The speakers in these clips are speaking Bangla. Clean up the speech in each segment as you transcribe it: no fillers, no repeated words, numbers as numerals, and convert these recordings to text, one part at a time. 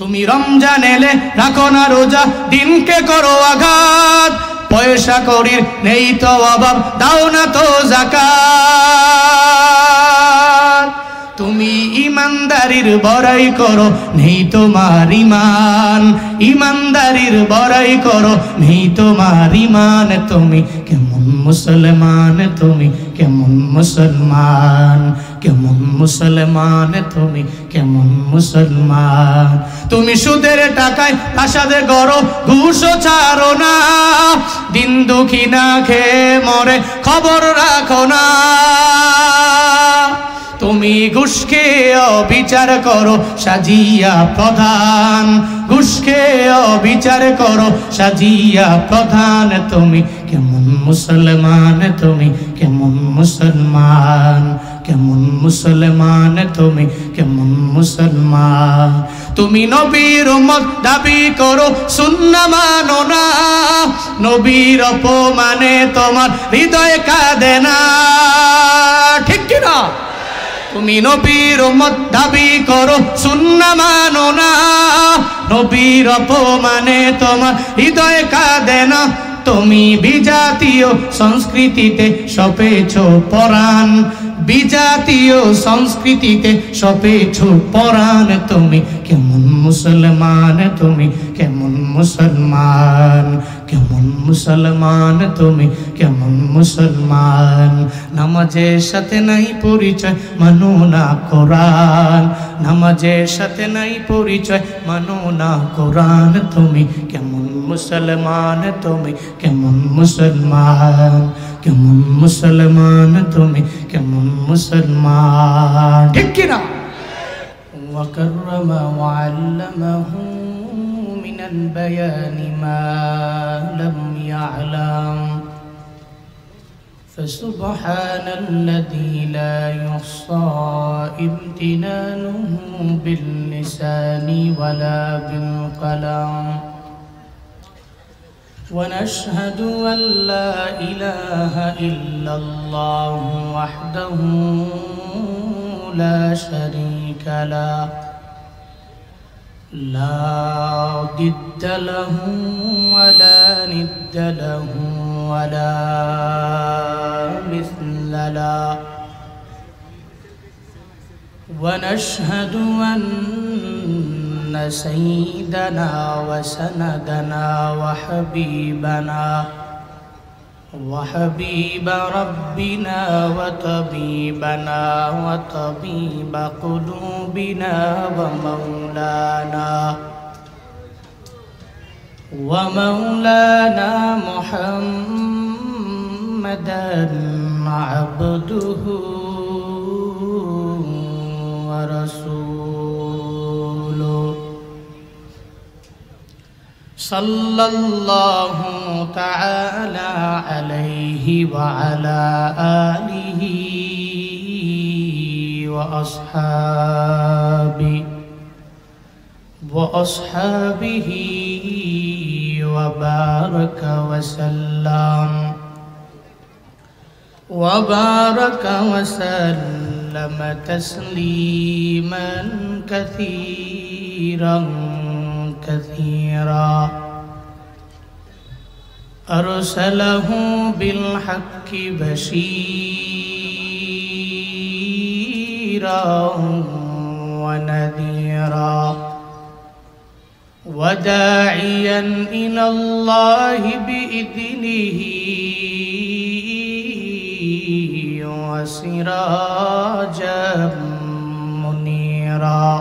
তুমি রমজান এলে রাখো না রোজা, দিনকে করো আঘাত, পয়সা করির নেই তো অভাব, দাও না তো যাকাত। তুমি ইমানদারির বড়াই করো, নেই তোমার ইমান, ইমানদারির বড়াই করো, নেই তোমার ইমান। তুমি কেমন মুসলমান, তুমি কেমন মুসলমান, কেমন মুসলমান, তুমি কেমন মুসলমান। তুমি সুদের টাকায় প্রাসাদে গড়ো, ঘুষও ছাড়ো না, দিন দুঃখী না খেয়ে মরে খবর রাখো না। তুমি ঘুষকে অবিচার করো সাজিয়া প্রধান, ঘুষকে অবিচার করো সাজিয়া প্রধান। তুমি কেমন মুসলমান, তুমি কেমন মুসলমান, কেমন মুসলমান, তুমি কেমন মুসলমান। তুমি নবীর উম্মত দাবি করো, সুন্নাহ মানো না, নবীর অপমানে তোমার হৃদয় কাঁদে না, ঠিক কি না? তুমি নবীর উম্মত দাবি করো, সুন্নাহ মানো না, নবীর অপমানে তোমার হৃদয় কাঁদে না। তুমি বিজাতীয় সংস্কৃতিতে সপেছো পরাণ, বিজাতীয় সংস্কৃতিতে সপেছো পরাণ। তুমি কেমন মুসলমান, তুমি কেমন মুসলমান, কেমন মুসলমান, তুমি কেমন মুসলমান। নামাজের সাথে নাই পরিচয়, মানো না কোরআন, নামাজের সাথে নাই পরিচয়, মানো না কোরআন। তুমি কেমন মুসলমান, তুমি কেমন মুসলমান, কেমন মুসলমান, তুমি কেমন মুসলমান, ঠিক কি না? وكرم وعلمه من البيان ما لم يعلم، فسبحان الذي لا يحصى امتنانه باللسان ولا بالقلم. ونشهد أن لا إله إلا الله وحده لا شريك له، لا ضد له ولا ند له ولا مثل له. ونشهد أن سيدنا وسندنا وحبيبنا وحبيب ربنا وطبيبنا وطبيب قلوبنا ومولانا محمدا عبده ورسوله، صلى الله تعالى عليه وعلى آله وأصحابه وبارك وسلم تسليما كثيرا كثيرا. أرسله بالحق بشيرا ونذيرا، وداعيا إلى الله بإذنه وسراجا منيرا.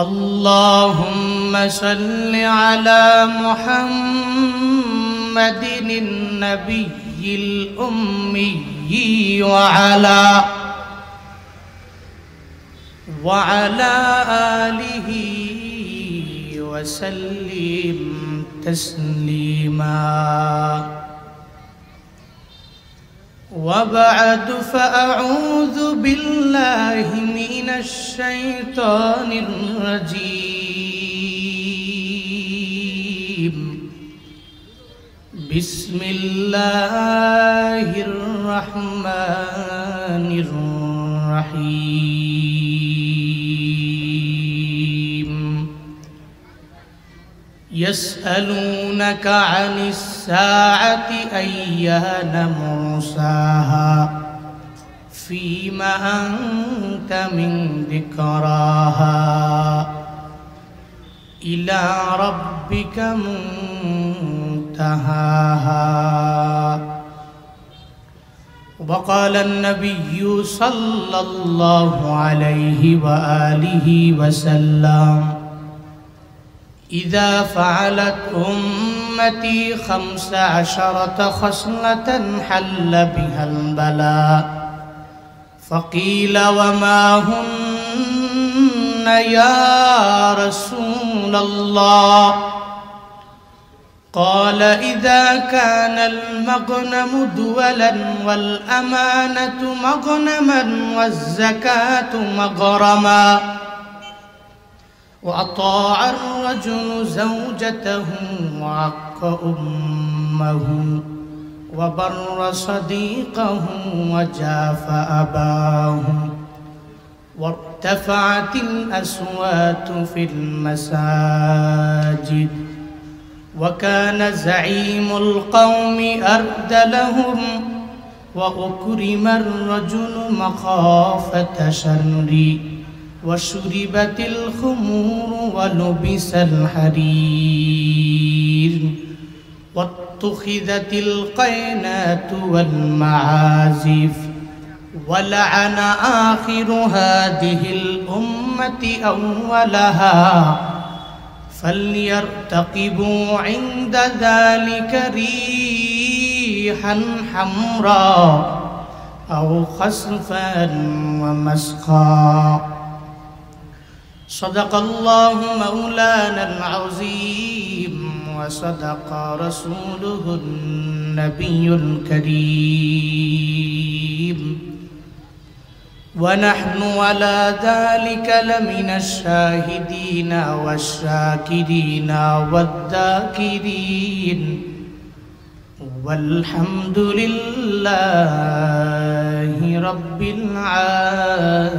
اللهم صل على محمد النبي الأمي وعلى آله وسلم تسليما. وبعد، فأعوذ بالله من الشيطان الرجيم. بسم الله الرحمن الرحيم. يسألونك عن الساعة أيان مرساها فيما أنت من ذكراها إلى ربك منتهاها وقال النبي صلى الله عليه وآله وسلم إذا فعلت أمتي 15 خصلة حل بها البلاء فقيل وما هن يا رسول الله قال إذا كان المغنم دولا والأمانة مغنما والزكاة مغرما وأطاع الرجل زوجته وعق أمه وبر صديقه وجاف أباه وارتفعت الأصوات في المساجد وكان زعيم القوم أردلهم وأكرم الرجل مخافة شري وشربت الخمور ولبس الحرير واتخذت القينات والمعازف ولعن آخر هذه الأمة أولها فليرتقبوا عند ذلك ريحا حمراء أو خسفا ومسخا صدق الله مولانا العظيم وصدق رسوله النبي الكريم ونحن على ذلك لمن الشاهدين والشاكرين والذاكرين والحمد لله رب العالمين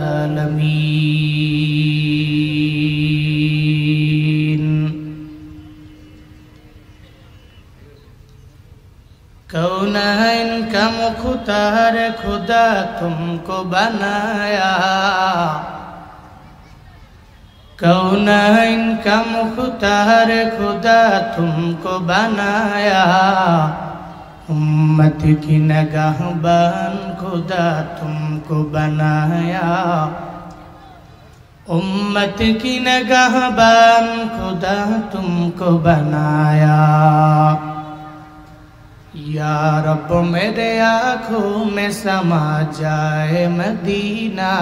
कौनैन का मुख्तार खुदा तुमको बनाया कौनैन का मुख्तार खुदा तुमको बनाया उम्मत की नगहबान खुदा तुमको बनाया उम्मत की नगहबान खुदा तुमको बनाया या रब मेरे आँखों में समा जाए मदीना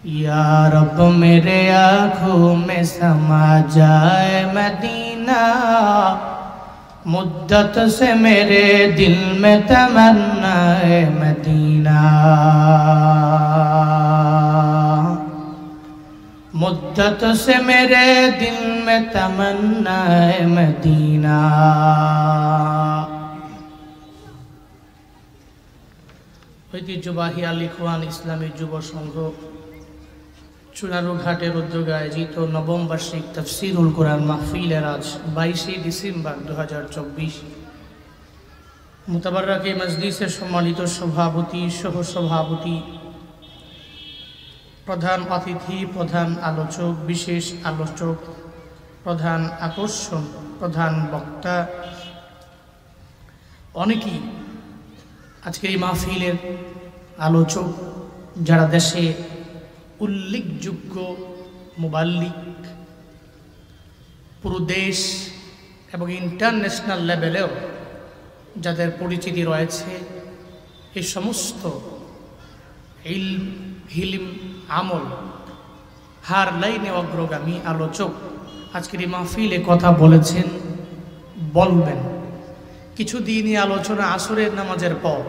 या रब मेरे आँखों में समा जाए मदीना मुद्दत से मेरे दिल में तमन्ना है मदीना मुद्दत से मेरे दिल में तमन्ना है मदीना ঐতিহ্যবাহী আল ইখওয়ান ইসলামী যুব সংঘ চুনারুঘাটের উদ্যোগে আয়োজিত নবম বার্ষিক তাফসীরুল কোরআন মাহফিলের আজ 22 ডিসেম্বর 2024 মুতাবাররাকে মজলিসের সম্মানিত সভাপতি সহ সভাপতি প্রধান অতিথি প্রধান আলোচক বিশেষ আলোচক প্রধান আকর্ষণ প্রধান বক্তা অনেকেই আজকের এই মাহফিলের আলোচক যারা দেশে উল্লেখযোগ্য মুবাল্লিগ পুরো দেশ এবং ইন্টারন্যাশনাল লেভেলেও যাদের পরিচিতি রয়েছে এই সমস্ত ইলম হিলিম আমল হার লাইনে অগ্রগামী আলোচক আজকের এই মাহফিলে কথা বলেছেন বলবেন কিছু দিনই আলোচনা আসরের নামাজের পর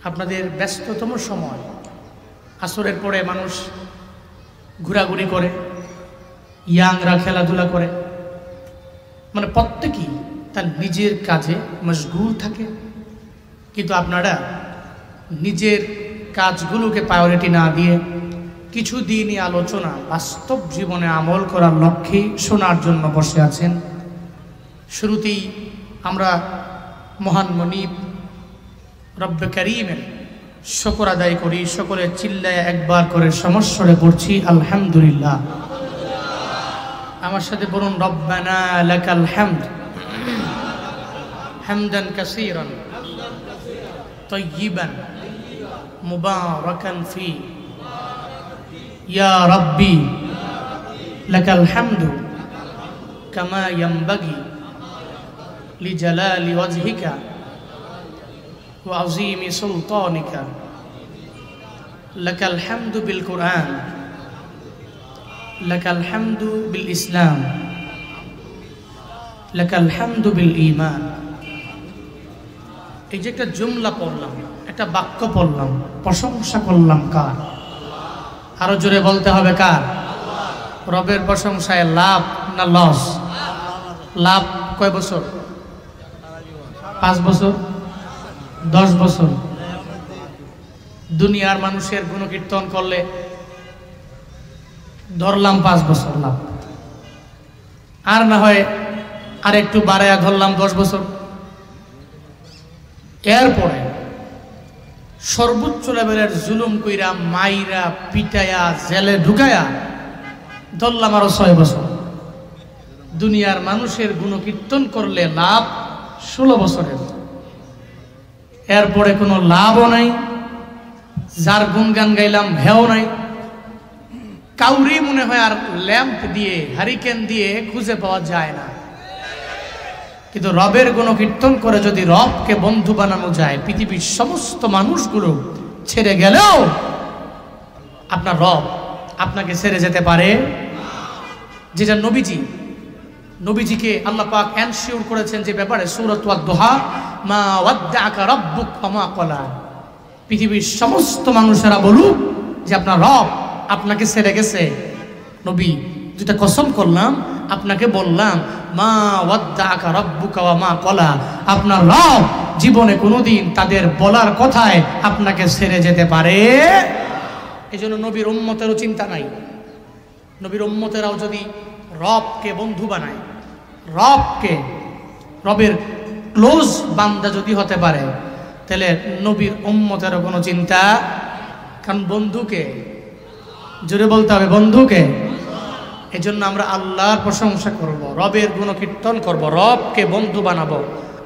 আপনাদের ব্যস্ততম সময় আসরের পরে মানুষ ঘোরাঘুরি করে ইয়াংরা খেলাধুলা করে মানে প্রত্যেকেই তার নিজের কাজে মশগুল থাকে কিন্তু আপনারা নিজের কাজগুলোকে প্রায়োরিটি না দিয়ে কিছু দিনই আলোচনা বাস্তব জীবনে আমল করার লক্ষ্যে শোনার জন্য বসে আছেন। শুরুতেই আমরা মহান মনিব রব্বে কারীমের শুকর আদায় করি। সকলে চিল্লায় একবার করে সমস্বরে পড়ছি আলহামদুলিল্লাহ। আমার সাথে বলুন রব্বানা লাকাল হামদ হামদান কাসীরান তাইয়িবান মুবারাকান ফি ইয়া রাব্বি লাকাল হামদু কামা ইয়ানবাগি লিজালালি ওয়াজহিকা ওয়া আযীমি সুলতানিকা লাকাল হামদু বিল কুরআন লাকাল হামদু বিল ইসলাম লাকাল হামদু বিল ঈমান। এই যে একটা জুমলা পড়লাম, একটা বাক্য পড়লাম, প্রশংসা করলাম কার? আরো জোরে বলতে হবে কার? রবের প্রশংসায় লাভ না লস? লাভ কয় বছর? 5 বছর, 10 বছর? দুনিয়ার মানুষের গুণকীর্তন করলে ধরলাম 5 বছর লাভ, আর না হয় আর একটু বাড়াইয়া ধরলাম 10 বছর। এরপরে সর্বোচ্চ লেভেলের জুলুম কইরা মাইরা পিটায়া জেলে ঢুকায়া ধরলাম আরো 6 বছর। দুনিয়ার মানুষের গুণকীর্তন করলে লাভ 16 বছরের। এরপরে কোনো লাভও নাই, যার গুণগান গাইলাম হেও নাই। কাউরি মনে হয় আর ল্যাম্প দিয়ে হারিকেন দিয়ে খুঁজে পাওয়া যায় না। কিন্তু রবের গুণকীর্তন করে যদি রবকে বন্ধু বানানো যায়, পৃথিবীর সমস্ত মানুষগুলো ছেড়ে গেলেও আপনার রব আপনাকে ছেড়ে যেতে পারে। যেটা নবীজিকে আল্লাহ পাক এনশিওর করেছেন যে ব্যাপারে সূরাত ওয়াদ-দুহা, মা ওয়াদ্দাআকা রাব্বুক ওয়া মা ক্বালা। পৃথিবীর সমস্ত মানুষেরা বলুক যে আপনার রব আপনাকে ছেড়ে গেছে। নবী যেটা কসম করলাম, আপনাকে বললাম মা ওয়াদ্দাআকা রাব্বুকা ওয়া মা ক্বালা, আপনার রব জীবনে কোনোদিন তাদের বলার কথায় আপনাকে ছেড়ে যেতে পারে। এজন্য নবীর উম্মতেরও চিন্তা নাই। নবীর উম্মতেরাও যদি রবকে বন্ধু বানায়, রবের ক্লোজ বান্দা যদি হতে পারে, তাহলে নবীর উম্মতেরও কোনো চিন্তা। কারণ বন্ধুকে, জোরে বলতে হবে বন্ধুকে। এই জন্য আমরা আল্লাহর প্রশংসা করব, রবের গুণকীর্তন করব, রবকে বন্ধু বানাবো।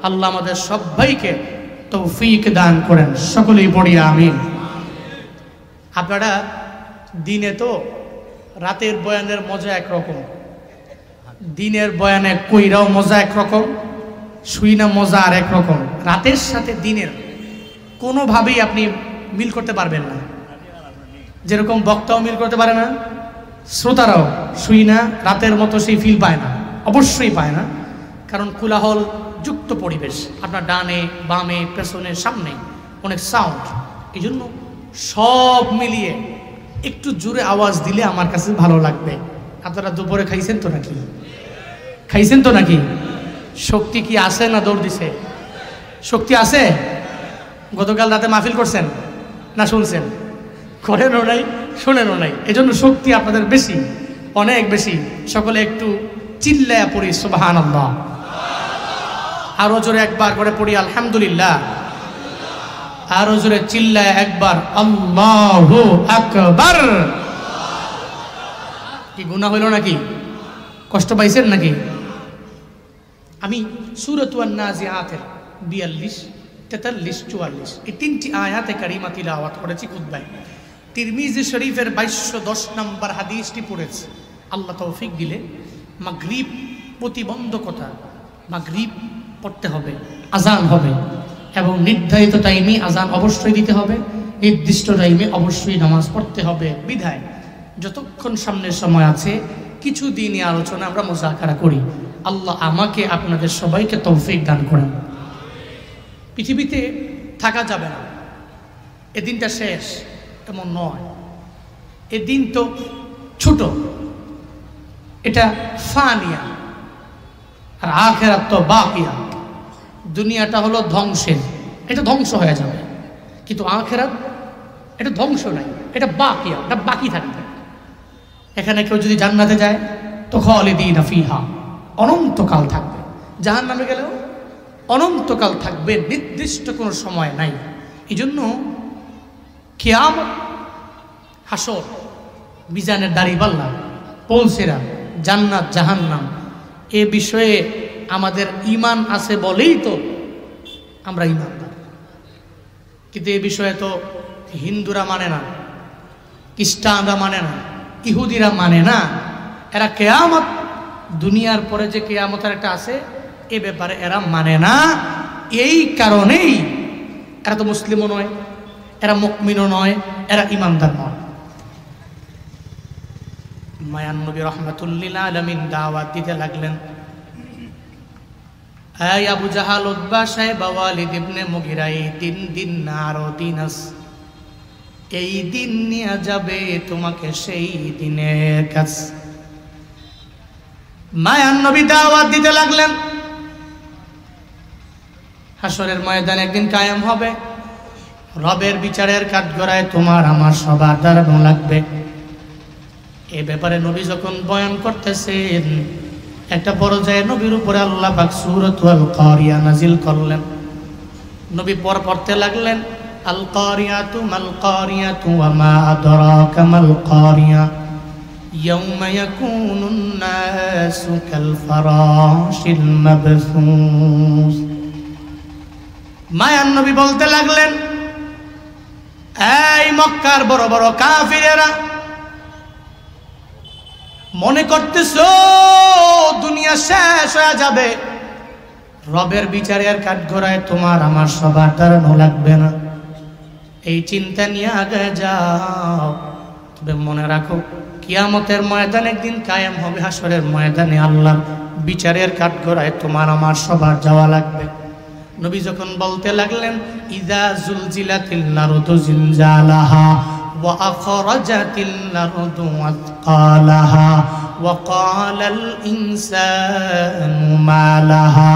আল্লাহ আমাদের সবাইকে তৌফিক দান করেন। সকলেই পড়ি আমিন। আপনারা দিনে তো রাতের বয়ানের মজা একরকম, দিনের বয়ানে কইরাও মজা একরকম, শুই না মজা আর একরকম। রাতের সাথে দিনের কোনোভাবেই আপনি মিল করতে পারবেন না। যেরকম বক্তাও মিল করতে পারে না, শ্রোতারাও শুই না রাতের মতো সেই ফিল পায় না, অবশ্যই পায় না। কারণ কোলাহল যুক্ত পরিবেশ, আপনার ডানে বামে পেছনে সামনে অনেক সাউন্ড। এই জন্য সব মিলিয়ে একটু জোরে আওয়াজ দিলে আমার কাছে ভালো লাগবে। আপনারা দুপুরে খাইছেন তো নাকি? খাইছেন তো নাকি? শক্তি কি আছে না দৌড় দিছে? শক্তি আছে? গতকাল রাতে মাহফিল করছেন না শুনছেন? করেনও নাই, শোনেনও নাই। এজন্য শক্তি আপনাদের বেশি, অনেক বেশি। সকলে একটু চিল্লায়া পড়ি সুবহানাল্লাহ। আরো জোরে একবার করে পড়ি আলহামদুলিল্লাহ। আরো জোরে চিল্লায়া একবার আল্লাহু আকবার। কি গুনাহ হইল নাকি? কষ্ট পাইছেন নাকি? আমি সূরাত আন-নাজিআতের 42, 43, 44 এই 3টি আয়াতে কারিমা তিলাওয়াত করেছি খুতবায়। তিরমিজি শরীফের 2210 নম্বর হাদিসটি পড়েছে। আল্লাহ তৌফিক দিলে মাগরিব প্রতিবন্ধকতা, মাগরিব পড়তে হবে, আজান হবে এবং নির্ধারিত টাইমে আজান অবশ্যই দিতে হবে, নির্দিষ্ট টাইমে অবশ্যই নামাজ পড়তে হবে। বিধায় যতক্ষণ সামনের সময় আছে কিছু দিনই আলোচনা আমরা মুযাকারা করি। আল্লাহ আমাকে আপনাদের সবাইকে তৌফিক দান করেন। পৃথিবীতে থাকা যাবে না, এদিনটা শেষ এমন নয়। এদিন তো ছোট, এটা ফানিয়া, আর আখিরাত তো বাকিয়া। দুনিয়াটা হলো ধ্বংসের, এটা ধ্বংস হয়ে যাবে, কিন্তু আখিরাত এটা ধ্বংস নাই, এটা বাকিয়া, এটা বাকি থাকবে। এখানে কেউ যদি জান্নাতে যায় তো খালিদিনা ফিহা, অনন্তকাল থাকবে। জাহান্নামে গেলেও অনন্তকাল থাকবে, নির্দিষ্ট কোনো সময় নাই। এই জন্য কিয়ামত, হাসর, মিজানের দাড়িপাল্লা, পৌলসেরা, জান্নাত জাহান্নাম, এ বিষয়ে আমাদের ঈমান আছে বলেই তো আমরা ঈমানদার। কিন্তু এ বিষয়ে তো হিন্দুরা মানে না, খ্রিস্টানরা মানে না, ইহুদিরা মানে না। এরা কিয়ামত, দুনিয়ার পরে যে কিয়ামতের একটা আছে, এ ব্যাপারে এরা মানে না। এই কারণেই এরা তো মুসলিমও নয়, এরা মুমিনও নয়, এরা ঈমানদার নয়। মায়ান নবী রাহমাতুল্লিল আলামিন দাওয়াত দিতে লাগলেন, এই আবু জাহাল, উতবা, শাইবা, ওয়ালিদ ইবনে মুগিরা, এই দিন না আরো দিন আছে, এই দিন নিয়ে যাবে তোমাকে সেই দিনের কাছে। মায়ান নবী দাওয়াত দিতে লাগলেন, হাসরের ময়দান একদিন কায়েম হবে, রবের বিচারের কাঠগড়ায় তোমার আমার সবার দাঁড়ানো লাগবে। এ ব্যাপারে নবী যখন বয়ান করতেছেন, একটা পর্যায়ে নবীর উপরে আল্লাহ পাক সূরাতুল কারিয়া নাজিল করলেন। নবী পড়তে লাগলেন, আল কারিয়াতু মাল কারিয়াতু ওয়া মা আদরাকা মাল কারিয়া ইয়াউমা ইয়াকুনুন নাসু কাল ফারাশিল মাবসুস। মায়ান নবী বলতে লাগলেন, এই মক্কার বড় বড় কাফিরেরা, মনে করতেছো দুনিয়া শেষ হয়ে যাবে, রবের বিচারের কাঠগড়ায় তোমার আমার সবার দাঁড়ানো লাগবে না, এই চিন্তা নিয়ে আগে যাও। তবে মনে রাখো, কিয়ামতের ময়দান একদিন কায়েম হবে, হাসরের ময়দানে আল্লাহর বিচারের কাঠগড়ায় তোমার আমার সবার যাওয়া লাগবে। নবী যখন বলতে লাগলেন, ইযা জুলজিলাতিল আরদু জিলজালাহা ওয়া আখরাজাতিল আরদু আথকালাহা ওয়া ক্বালাল ইনসানু মা লাহা।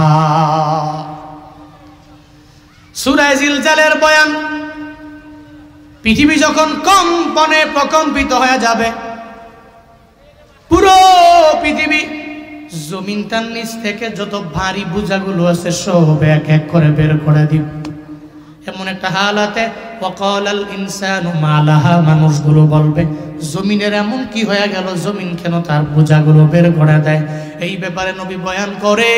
সূরা জিলজালের বয়ান। পৃথিবী যখন কম্পনে প্রকম্পিত হয়ে যাবে, পুরো পৃথিবী, জমিন তার নিচ থেকে যত ভারী বোঝাগুলো আছে সব এক এক করে বের করে দিব। এমন একটা হালাতে ওয়াকালাল ইনসানু মা লাহা, মানুষগুলো বলবে জমিনের এমন কি হয়ে গেল, জমিন কেন তার বোঝাগুলো বের করে দেয়। এই ব্যাপারে নবী বয়ান করে।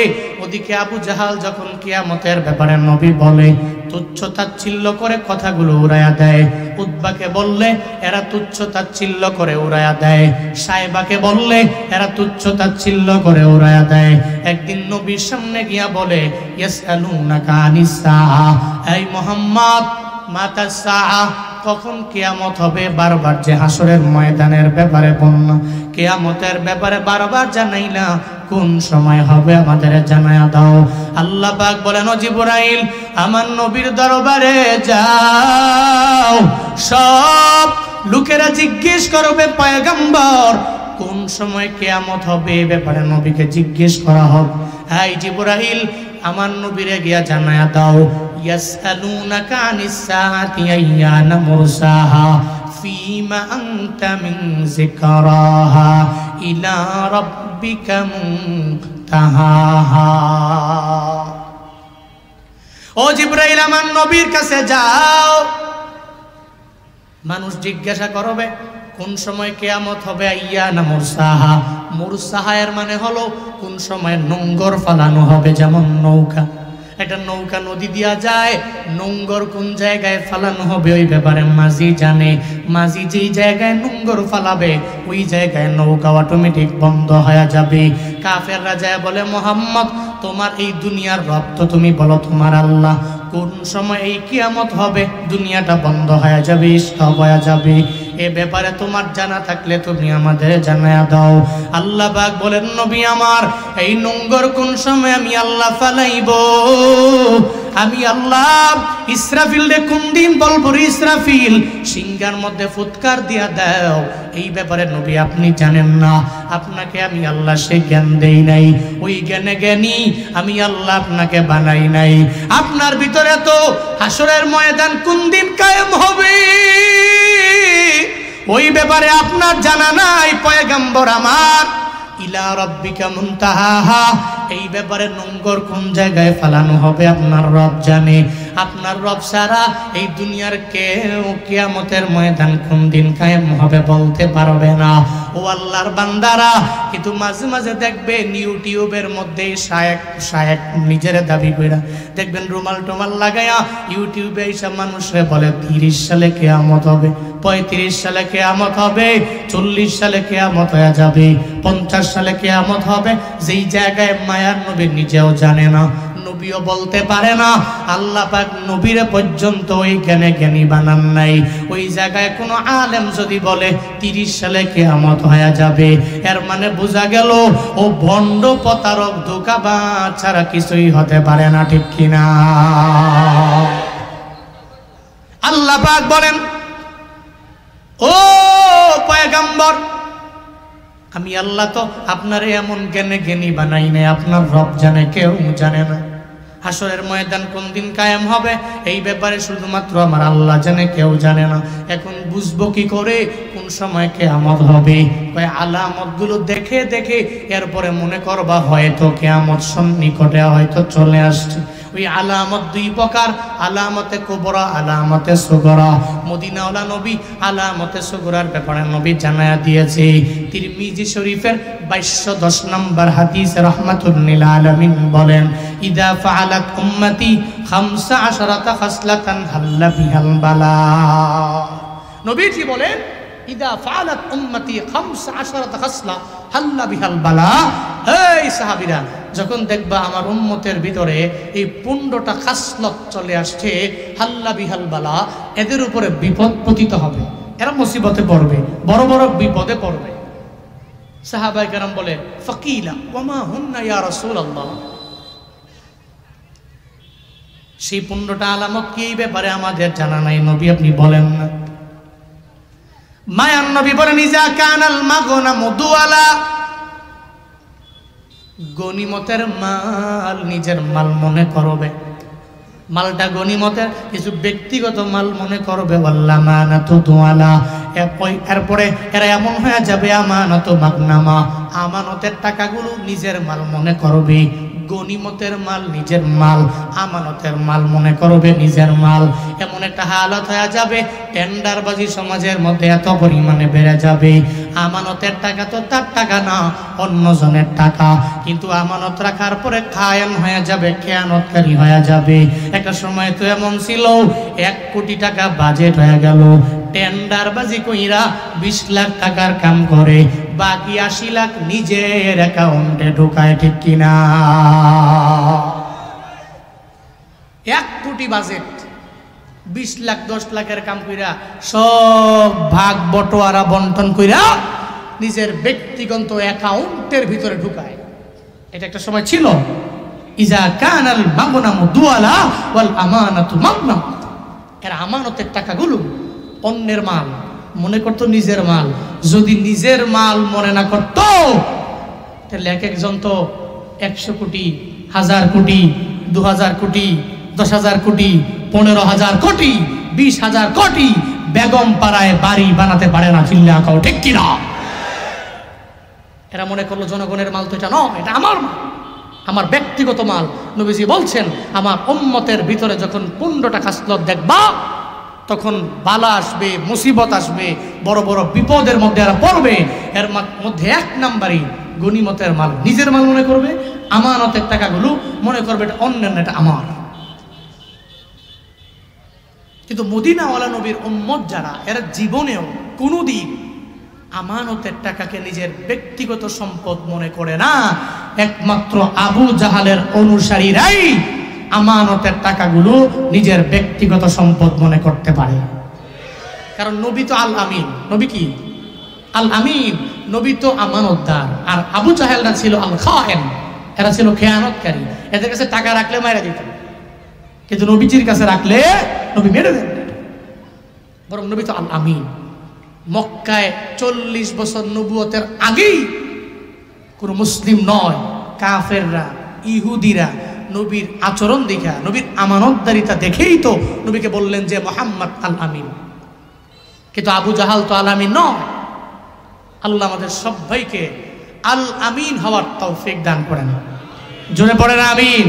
ওদিকে আবু জাহাল যখন কিয়ামতের ব্যাপারে নবী বলে, তুচ্ছ তাচ্ছিল্য করে কথাগুলো উড়াইয়া দেয়। উতবাকে বললে এরা তুচ্ছ তাচ্ছিল্য করে উড়াইয়া দেয়, শাইবাকে বললে এরা তুচ্ছ তাচ্ছিল্য করে উড়াইয়া দেয়। একদিন নবীর সামনে গিয়া বলে, ইয়াসআলুনাকা আনিস সাআ, এই মুহাম্মদ, মাতা সাআ, কখন কিয়ামত হবে? বারবার যে হাসরের ময়দানের ব্যাপারে বলনা, কিয়ামতের ব্যাপারে বারবার জানাইলা, কোন সময় হবে আমাদের জানায়া দাও। আল্লাহ পাক বলেন, ও জিবরাইল, আমার নবীর দরবারে যাও, সব লোকেরা জিজ্ঞেস করবে, পয়গম্বর কোন সময় কিয়ামত হবে এ ব্যাপারে নবীকে জিজ্ঞেস করা হবে। এই জিবরাইল, আমার নবীরে গিয়া জানায়া দাও, ইয়াসআলুনাকা আনিস সাআতি আইয়ানা মুরসাহা ফীমা আনতা মিন যিকরাহা ইলা রাব্বিকা মুনতাহাহা। ও জিবরাইল, আমার নবীর কাছে যাও, মানুষ জিজ্ঞাসা করবে কোন সময় কিয়ামত হবে। আইয়ানা মুরসাহা, মুরসাহা এর মানে হলো কোন সময় নোঙ্গর ফালানো হবে। যেমন নৌকা, একটা নৌকা নদী দিয়া যায়, নোঙ্গর কোন জায়গায় ফালানো হবে ওই ব্যাপারে মাঝি জানে। মাঝি যেই জায়গায় নোঙ্গর ফালাবে ওই জায়গায় নৌকা অটোমেটিক বন্ধ হয়ে যাবে। কাফেররা যায় বলে, মুহাম্মদ, তোমার এই দুনিয়ার রব তো তুমি বলো তোমার আল্লাহ, কোন সময় এই কিয়ামত হবে, দুনিয়াটা বন্ধ হয়ে যাবে, স্টপ হয়ে যাবে, এ ব্যাপারে তোমার জানা থাকলে তুমি আমাদের জানায়া দাও। আল্লাহ পাক বলেন, নবী আমার, এই নোঙ্গর কোন সময় আমি আল্লাহ ফালাইব, আমি আল্লাহ ইসরাফিল রে কোন দিন বলবো, ইসরাফিল সিংহার মধ্যে ফুৎকার দিয়া দাও, এই ব্যাপারে নবী আপনি জানেন না। আপনাকে আমি আল্লাহ সে জ্ঞান দেই নাই, ওই জ্ঞানে জ্ঞানী আমি আল্লাহ আপনাকে বানাই নাই। আপনার ভিতরে তো হাসরের ময়দান কোন দিন কায়েম হবে ওই ব্যাপারে আপনার জানা নাই পয়গম্বর আমার। ইলা রাব্বিকা মুনতাহাহা, এই ব্যাপারে নোংর কোন জায়গায় ফেলানো হবে আপনার রব জানে। আপনার রব ছাড়া এই দুনিয়ার কেউ কিয়ামতের ময়দান কোন দিন কায়েম হবে বলতে পারবে না। ও আল্লাহর বান্দারা, কিন্তু মাঝে মাঝে দেখবেন ইউটিউবের মধ্যে শায়েক নিজের দাবি কইরা দেখবেন রুমাল টুমাল লাগায়া ইউটিউবে এইসব মানুষে বলে 30 সালে কিয়ামত হবে, 35 সালে কিয়ামত হবে, 40 সালে কিয়ামত হয়ে যাবে, 50 সালে কিয়ামত হবে। যেই জায়গায় মায়ার নবী নিজেও জানে না, নবীও বলতে পারে না, আল্লাহ পাক নবীরে পর্যন্ত ওই জ্ঞানী বানান নাই। ওই জায়গায় কোনো আলেম যদি বলে 30 সালে কিয়ামত হয়ে যাবে, এর মানে বোঝা গেল ও ভণ্ড প্রতারক ধোঁকাবাজ ছাড়া কিছুই হতে পারে না, ঠিক কিনা? আল্লাহ পাক বলেন, ও পয়গম্বর, আমি আল্লাহ তো আপনারে এমন জ্ঞানী বানাই নাই, আপনার রব জানে, কেউ জানে না। হাসরের ময়দান কোন দিন কায়েম হবে এই ব্যাপারে শুধুমাত্র আমার আল্লাহ জানে, কেউ জানে না। এখন বুঝবো কি করে কোন সময় কিয়ামত হবে? ওই আলামতগুলো দেখে দেখে এরপরে মনে করবা হয়তো কিয়ামত সন্নিকটে হয়তো চলে আসছে। ওই আলামত দুই প্রকার, আলামতে কুবরা, আলামতে সুগরা। মদিনাওয়ালা নবী আলামতে সুগরার ব্যাপারে নবী জানায়া দিয়েছে। তিরমিজি শরীফের 2210 নম্বর হাদিস রাহমাতুল লিল আলামিন বলেন, ইদা ফাআলাত উম্মতি 15 খাসলাতান হাল্লা বিহাল বালা। নবীজি বলেন, ইদা ফাআলাত উম্মতি 15 খাসলা হাল্লা বিহাল বালা। এই সাহাবীরা, যখন দেখবা আমার উম্মতের ভিতরে এই 15টা খাসলত চলে আসছে, হাল্লা বিহাল বালা, এদের উপরে বিপদ পতিত হবে, এরা মুসিবতে পড়বে, বড় বড় বিপদে পড়বে। সাহাবায়ে কেরাম বলে, ফাকিলা ওয়ামা হুন্না ইয়া রাসূলুল্লাহ, সেই 15টা আলামত কি? এই ব্যাপারে আমাদের জানা নাই, নবী আপনি বলেন না। মায়ান নবী বলেন, ইজা কানাল মাগনামু দুআলা, গনিমতের মাল নিজের মাল মনে করবে, মালটা গনিমতের, কিছু ব্যক্তিগত মাল মনে করবে। ওয়াল্লাহ মানাতু দুআলা, এরপরে এরা এমন হয়ে যাবে আমানত মাগনামা, আমানতের টাকাগুলো নিজের মাল মনে করবে, গনিমতের মাল নিজের মাল, আমানতের মাল মনে করবে নিজের মাল। এমন একটা হালত হয়ে যাবে, টেন্ডারবাজি সমাজের মধ্যে এত পরিমাণে বেড়ে যাবে, আমানতের টাকা তো তার টাকা না, অন্যজনের টাকা, কিন্তু আমানত রাখার পরে খায়ান হয়ে যাবে, খেয়ানতকারী হয়ে যাবে। একটা সময় তো এমন ছিল 1 কোটি টাকা বাজেট হয়ে গেল, টেন্ডারবাজি কইরা 20 লাখ টাকার কাম করে, বাকি 80 লাখ নিজের অ্যাকাউন্টে ঢোকায়, ঠিক কিনা? 1 কোটি বাজেট, 20 লাখ 10 লাখের কাম কইরা সব ভাগ বটোয়ারা বন্টন কইরা নিজের ব্যক্তিগত অ্যাকাউন্টের ভিতরে ঢুকায়। এটা একটা সময় ছিল। ইজা কানাল মাগনামু দুআলা ওয়াল আমানাতু মাগনাম, এর আমানতের টাকাগুলো অন্যের মাল মনে করতো নিজের মাল। যদি নিজের মাল মনে না করতো তাহলে এক একজন তো 100 কোটি, 1000 কোটি, 2000 কোটি, 10,000 কোটি, 15,000 কোটি, 20,000 কোটি বেগম পাড়ায় বাড়ি বানাতে পারে না, চিল্লা কাও ঠিক কিনা? এরা মনে করলো জনগণের মাল তো এটা নয়, এটা আমার মাল, আমার ব্যক্তিগত মাল। নবীজি বলছেন, আমার উম্মতের ভিতরে যখন 15টা খাসলত দেখবা তখন বালা আসবে, মুসিবত আসবে, বড় বড় বিপদের মধ্যে এরা পড়বে। এর মধ্যে 1 নাম্বারই গনিমতের মাল নিজের মাল মনে করবে, আমানতের টাকাগুলো মনে করবে এটা অন্যের, এটা আমার। কিন্তু মদিনাওয়ালা নবীর উম্মত যারা, এরা জীবনেও কোনোদিন আমানতের টাকাকে নিজের ব্যক্তিগত সম্পদ মনে করে না। একমাত্র আবু জাহালের অনুসারীরাই আমানতের টাকাগুলো নিজের ব্যক্তিগত সম্পদ মনে করতে পারে। কারণ নবী তো আল আমিন, নবী কি আল আমিন, নবী তো আমানতদার। আর আবু জাহেলরা ছিল আল খায়েন, এরা ছিল খেয়ানতকারী। এদের কাছে টাকা রাখলে মাইরা দিত, কিন্তু নবীজির কাছে রাখলে নবী মেরে দেন। বরং নবী তো আল আমিন। মক্কায় 40 বছর নবুয়তের আগেই কোন মুসলিম নয়, কাফেররা, ইহুদিরা নবীর আচরণ দেখা, নবীর আমানতদারিতা দেখেই তো নবীকে বললেন যে মুহাম্মদ আল আমিন। কিন্তু আবু জাহাল তো আল আমিন নয়। আল্লাহ আমাদের সবাইকে আল আমিন হওয়ার তৌফিক দান করেন। জোরে পড়েন আমিন।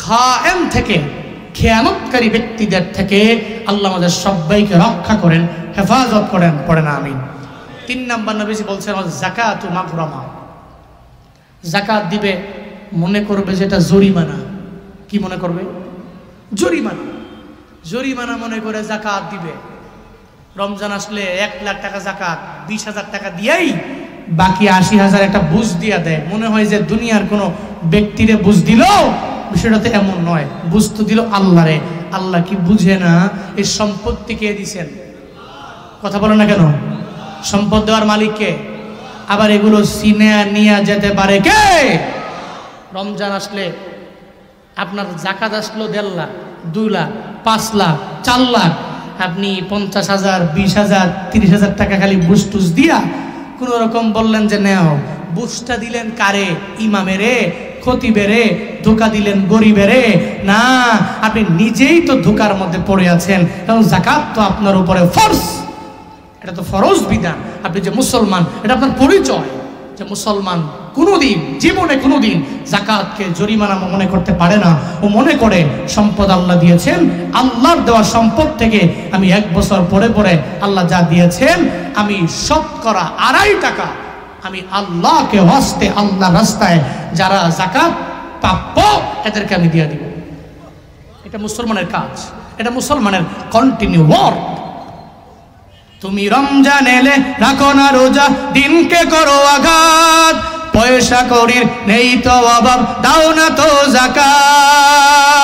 খায়েন থেকে, খেয়ানতকারী ব্যক্তিদের থেকে আল্লাহ আমাদের সবাইকে রক্ষা করেন, হেফাজত করেন, পড়েন আমিন। 3 নাম্বার নবীজি বলছেন যাকাতু মাগরামা। যাকাত দিবে মনে করবে যে এটা জরিমানা। কি মনে করবে? জরিমানা। জরিমানা মনে করে যাকাত দিবে। রমজান আসলে 1 লাখ টাকা যাকাত 20,000 টাকা দিয়েই বাকি 80,000 একটা বুঝ দিয়া দেয়। মনে হয় যে দুনিয়ার কোনো ব্যক্তিরে বুঝ দিল। বিষয়টা তো এমন নয়, বুঝ তো দিল আল্লাহরে। আল্লাহ কি বুঝে না এই সম্পত্তি কে দিছেন? কথা বলো না কেন? সম্পদ দেওয়ার মালিক কে? আবার এগুলো সিনে নিয়ে যেতে পারে কে? রমজান আসলে আপনার যাকাত আসলো 1.5 লাখ, 2 লাখ, 5 লাখ, 4 লাখ, আপনি 50,000, 20,000, 30,000 টাকা খালি বুঝ টুস দিয়া কোন রকম বললেন যে নেও। বুঝটা দিলেন কারে? ইমামেরে, খতিবেরে, ধোকা দিলেন গরিবেরে? না, আপনি নিজেই তো ধোকার মধ্যে পড়ে আছেন। কারণ যাকাত তো আপনার উপরে ফরজ, এটা তো ফরজ বিধান। আপনি যে মুসলমান, এটা আপনার পরিচয় যে মুসলমান কোনোদিন জীবনে কোনোদিন যাকাতকে জরিমানা মনে করতে পারে না। ও মনে করে সম্পদ আল্লাহ দিয়েছেন, আল্লাহর দেওয়া সম্পদ থেকে আমি 1 বছর পরে পরে আল্লাহ যা দিয়েছেন আমি শতকরা 2.5 টাকা আমি আল্লাহকে ওয়াস্তে, আল্লাহ রাস্তায় যারা যাকাত প্রাপ্য এদেরকে আমি দিয়ে দিব। এটা মুসলমানের কাজ, এটা মুসলমানের কন্টিনিউ ওয়ার্ক। তুমি রমজান এলে রাখো না রোজা, দিনকে করো আঘাত, পয়সা করির নেই তো অভাব, দাও না তো যাকাত।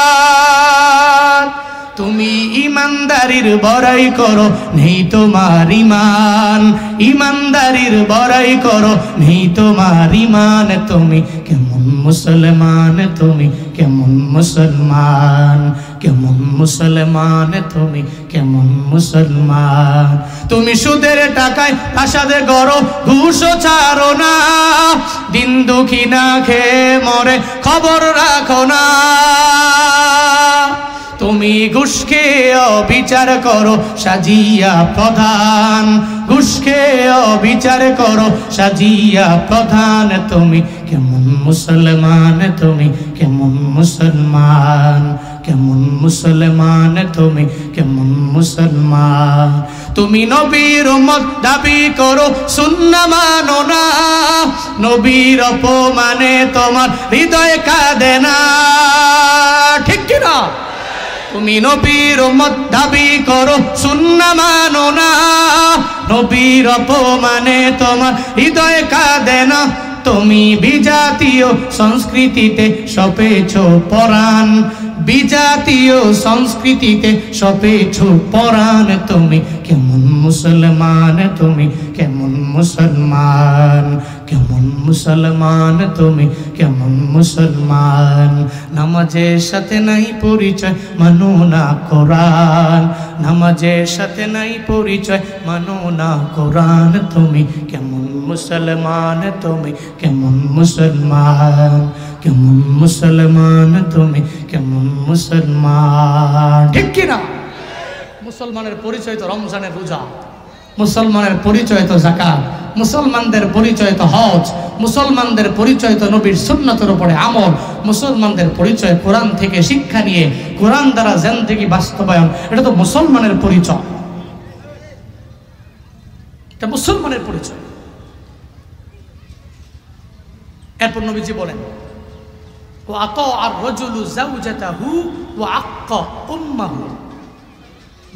তুমি ইমানদারির বড়াই করো, নেই তোমার ইমান, ইমানদারির বড়াই করো, নেই তোমার ইমান। তুমি কেমন মুসলমান, তুমি কেমন মুসলমান, কেমন মুসলমান, তুমি কেমন মুসলমান। তুমি সুদের টাকায় ফাসাদে গড়ো, ঘুষও ছাড়ো না, দিন দুঃখী না খেয়ে মরে খবর রাখো না। তুমি ঘুষকে অবিচার করো সাজিয়া প্রধান, ঘুষকে অবিচার করো সাজিয়া প্রধান। তুমি কেমন মুসলমান, তুমি কেমন মুসলমান, কেমন মুসলমান, তুমি কেমন মুসলমান। তুমি নবীর উম্মত দাবি করো, সুন্নাহ মানো না, নবীর অপমানে তোমার হৃদয় কাঁদে না। ঠিক কি না? তুমি নবীর উম্মত দাবি করো, সুন্নাহ মানো না, নবীর অপমানে তোমার হৃদয় কাঁদে না। তুমি বিজাতীয় সংস্কৃতিতে সপেছো পরাণ, বিজাতীয় সংস্কৃতিতে সপেছো পরাণ। তুমি কেমন মুসলমান, তুমি কেমন মুসলমান, কেমন মুসলমান, তুমি কেমন মুসলমান। নামাজের সাথে নাই পরিচয়, মানো না কোরআন, নামাজের সাথে নাই পরিচয়, মানো না কোরআন। তুমি কেমন মুসলমান, তুমি কেমন মুসলমান, কেমন মুসলমান, তুমি কেমন মুসলমান। ঠিক কিনা? মুসলমানের পরিচয় তো রমজানের রোজা, মুসলমানের পরিচয় তো যাকাত, মুসলমানদের পরিচয় তো হজ, মুসলমানদের পরিচয় তো নবীর সুন্নতের উপরে আমল, মুসলমানদের পরিচয় কোরআন থেকে শিক্ষা নিয়ে কোরআন দ্বারা জিন্দেগি বাস্তবায়ন। এটা তো মুসলমানের পরিচয়, এটা মুসলমানের পরিচয়। এরপর নবীজি বলেন, ও আতা আর রাজুলু যাওজাতাহু ওয়া আক্কা উম্মাহু।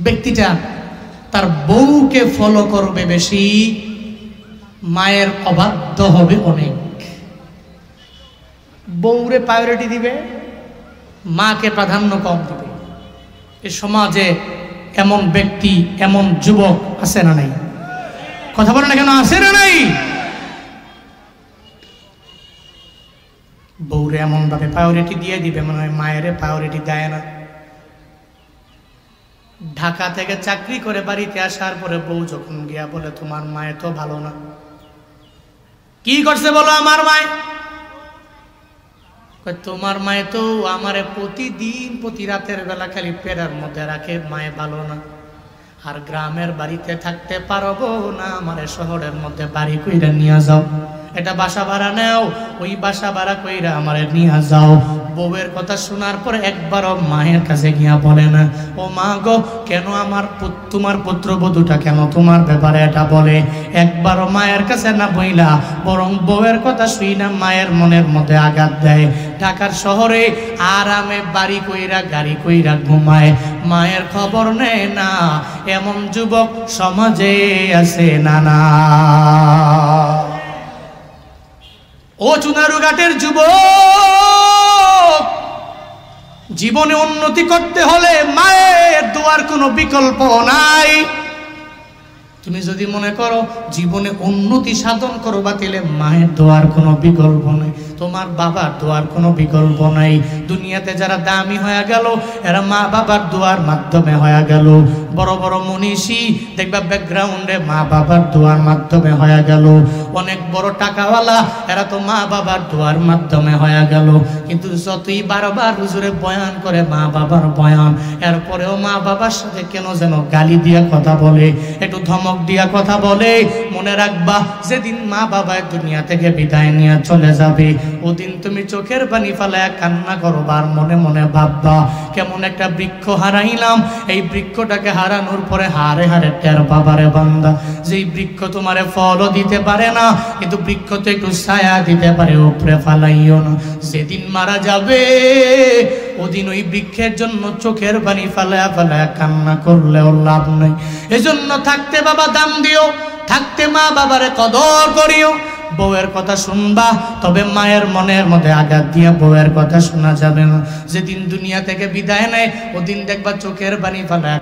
ব্যক্তিটা তার বউকে ফলো করবে বেশি, মায়ের অবাধ্য হবে অনেক। বউরে প্রায়োরিটি দিবে, মাকে প্রাধান্য কম দিবে। এই সমাজে এমন ব্যক্তি, এমন যুবক আছে না নাই? কথা বলে না কেন? আছে না নাই? বউরে এমন ভাবে প্রায়োরিটি দিয়ে দিবে মনে হয় মায়েরে প্রায়োরিটি দেয় না। ঢাকা থেকে চাকরি করে বাড়িতে আসার পরে বউ যখন গিয়া বলে, তোমার মায়ে তো ভালো না। কি করছে বলো? আমার মায়ে, তোমার মায়ে তো আমারে প্রতিদিন প্রতি রাতের বেলা খালি পেড়ার মধ্যে রাখে, মায়ে ভালো না। আর গ্রামের বাড়িতে থাকতে পারবো না, আমার শহরের মধ্যে বাড়ি কইরা নিয়ে যাও, এটা বাসা ভাড়া নেও, ওই বাসা ভাড়া কইরা আমারে নিয়ে যাও। বউয়ের কথা শোনার পর একবারও মায়ের কাছে গিয়া বলে না, ও মা গো, কেন আমার তোমার পুত্রবধূটা কেন তোমার ব্যাপারে এটা বলে? একবারও মায়ের কাছে না বইলা বরং বউয়ের কথা শুই না মায়ের মনের মধ্যে আঘাত দেয়। ঢাকার শহরে আরামে বাড়ি কইরা গাড়ি কইরা ঘুমায়, মায়ের খবর নেয় না, এমন যুবক সমাজে আছে না না? ও চুনারুঘাটের যুবক, জীবনে উন্নতি করতে হলে মায়ের দোয়ার কোনো বিকল্প নাই। তুমি যদি মনে করো জীবনে উন্নতি সাধন করবা, তাহলে মায়ের দোয়ার কোনো বিকল্প নাই, তোমার বাবার দোয়ার কোনো বিকল্প নাই। দুনিয়াতে যারা দামি হয়ে গেল এরা মা বাবার দোয়ার মাধ্যমে হয়ে গেল। বড় বড় মনীষী দেখবা ব্যাকগ্রাউন্ডে মা বাবার দোয়ার মাধ্যমে হয়ে গেল। অনেক বড় টাকাওয়ালা এরা তো মা বাবার দোয়ার মাধ্যমে হয়ে গেল। কিন্তু যতই বারবার হুজুরে বয়ান করে মা বাবার বয়ান, এরপরেও মা বাবার সাথে কেন যেন গালি দিয়ে কথা বলে, একটু ধমক দিয়া কথা বলে। মনে রাখবা, যেদিন মা বাবা দুনিয়া থেকে বিদায় নিয়ে চলে যাবে, ওদিন তুমি চোখের পানি ফেলায় কান্না করবা, আর মনে মনে ভাববা কেমন একটা বৃক্ষ হারাইলাম, এই বৃক্ষটাকে হারানোর পরে হারে হারে টের পাবারে বান্দা, যেই বৃক্ষ তোমারে ফলও দিতে পারে না, কিন্তু বৃক্ষ তো একটু ছায়া দিতে পারে, উপরে ফালাইও না। যেদিন মারা যাবে ওদিন ওই বৃক্ষের জন্য চোখের পানি ফেলায়া ফেলায়া কান্না করলেও লাভ নেই। এজন্য থাকতে বাবা দাম দিও, থাকতে মা বাবারে কদর করিও। বউয়ের কথা শুনবা, তবে মায়ের মনের মধ্যে আঘাত দিয়ে বউয়ের কথা শোনা যাবে না। যেদিন দুনিয়া থেকে বিদায় নেয় ওদিন দেখবা চোখের পানি ফেলায়া